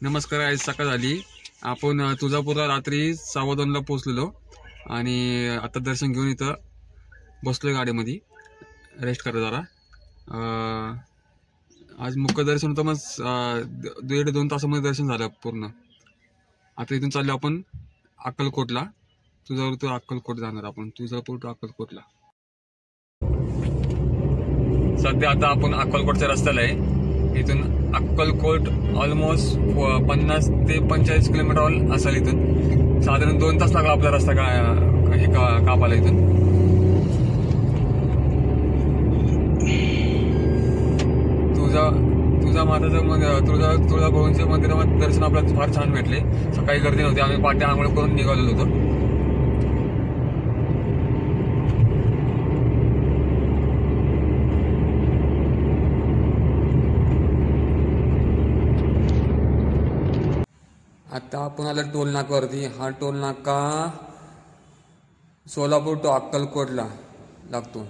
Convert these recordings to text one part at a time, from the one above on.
नमस्कार. आज सकाळ झाली. आपण तुळजापूरला रात्री 2:15ला पोहोचलेलो आणि आता दर्शन घेऊन इथं बसलोय गाडीमध्ये रेस्ट करत जरा. आज मुख्य दर्शन होतं, मग 1.5-2 तासामध्ये दर्शन झालं पूर्ण. आता इथून चाललो आपण अक्कलकोटला. तुळजापूर टू अक्कलकोट जाणार आपण. तुळजापूर टू अक्कलकोटला सध्या आता आपण अक्कलकोटच्या रस्त्याला आहे. इथून अक्कलकोट ऑलमोस्ट 50 ते 45 किलोमीटर असेल. इथून साधारण 2 तास लागला आपला रस्ता कापायला. इथून तुळजा माताचं तुळजाभवानीच्या मंदिरामध्ये दर्शन आपल्याला फार छान भेटले. सकाळी गर्दी नव्हती. आम्ही पाट्या आंघोळ करून निघालेलो होतो. आता आपण आलो टोल नाकावरती. हा टोल नाका सोलापूर टू अक्कलकोटला लागतो.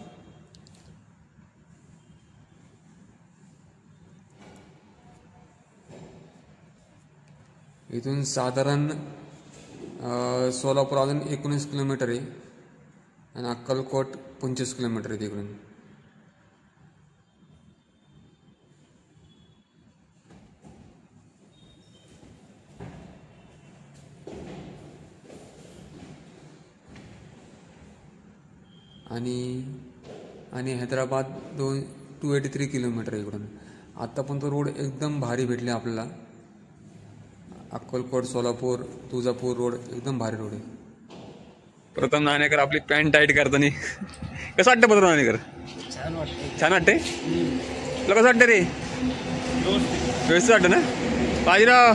इथून साधारण सोलापूर अजून 19 किलोमीटर आहे आणि अक्कलकोट 25 किलोमीटर आहे तिकडून. आणि हैदराबाद 283 किलोमीटर इकडून. आता पण तो रोड एकदम भारी भेटले आपल्याला. अक्कलकोट सोलापूर तुळजापूर रोड एकदम भारी रोड आहे. प्रथम नाणेकर आपली पॅन्ट टाईट करताना कसं वाटतं? प्रथम नाणेकर छान वाटते. तुला कसं वाटतं रे? व्यवस्थित वाटतं ना? बाजीराव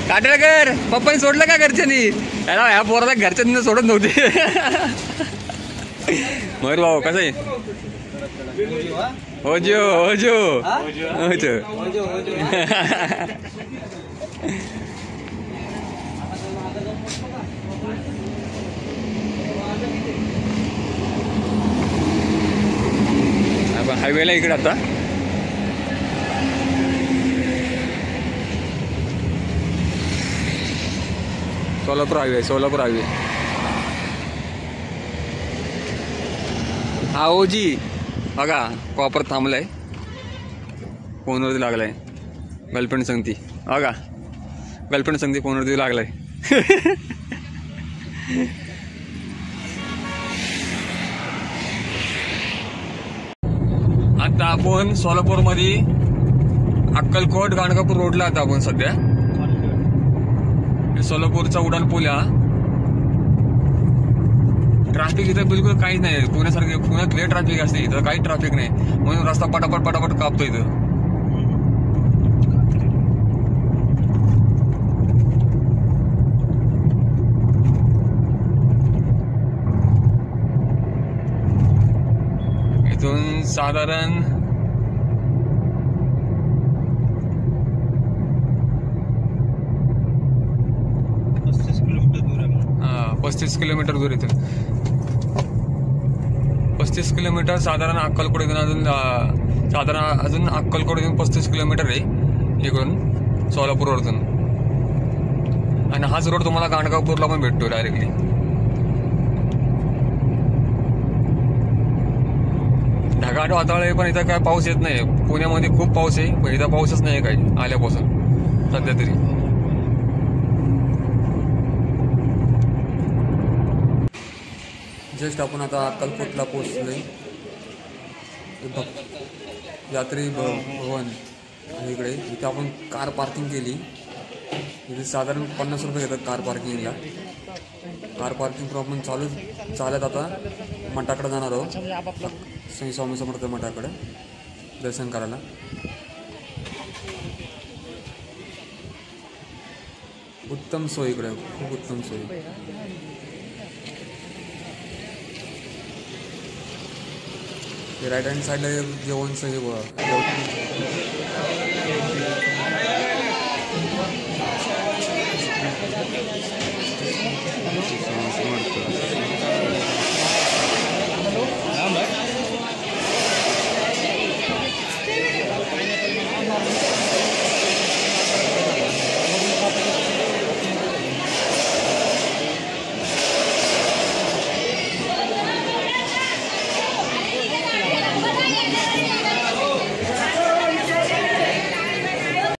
काटेकर पप्पानी सोडलं का घरच्यांनी? याला ह्या पोराला घरच्यांनी सोडत नव्हते. मयूर भाऊ कसं आहे? होजो होजो होजो. आपण हायवेला इकडे आता सोलापूर हायवे. हा ओजी बघा कॉपर थांबलाय. फोनवरती लागलाय. गर्लफ्रेंड सांगती बघा. गर्लफ्रेंड सांगती फोनवरती लागलाय. आता आपण सोलापूरमध्ये अक्कलकोट गाणगापूर रोडला आता आपण सध्या. सोलापूरचा उडान पूल हा. ट्रॅफिक इथं बिलकुल काहीच नाही. पुण्यात लय ट्रॅफिक असते. इथं काही ट्रॅफिक नाही म्हणून रस्ता पटापट कापतो इथं. इथून साधारण 35 किलोमीटर दूर. इथून 35 किलोमीटर साधारण अक्कलकोट इथून अजून अक्कलकोट इथून 35 किलोमीटर आहे इकडून सोलापूरवरून. आणि हाच रोड तुम्हाला गाणगापूरला पण भेटतो डायरेक्टली. ढगाळ वातावरण आहे पण इथं काय पाऊस येत नाही. पुण्यामध्ये खूप पाऊस आहे पण इथं पाऊसच नाही काही आल्यापासून सध्या तरी. जस्ट आपण आता अक्कलकोटला पोहोचलोय. यात्री भवन आहे इकडे. इथे आपण कार पार्किंग केली. इथे साधारण 50 रुपये घेतात कार पार्किंगला. कार पार्किंग करून आपण चालत आता मठाकडे जाणार आहोत. श्री स्वामी समर्थ मठाकडे दर्शन करायला. उत्तम सोय इकडे, खूप उत्तम सोय. राईट हँड साईडला जेवणचं हे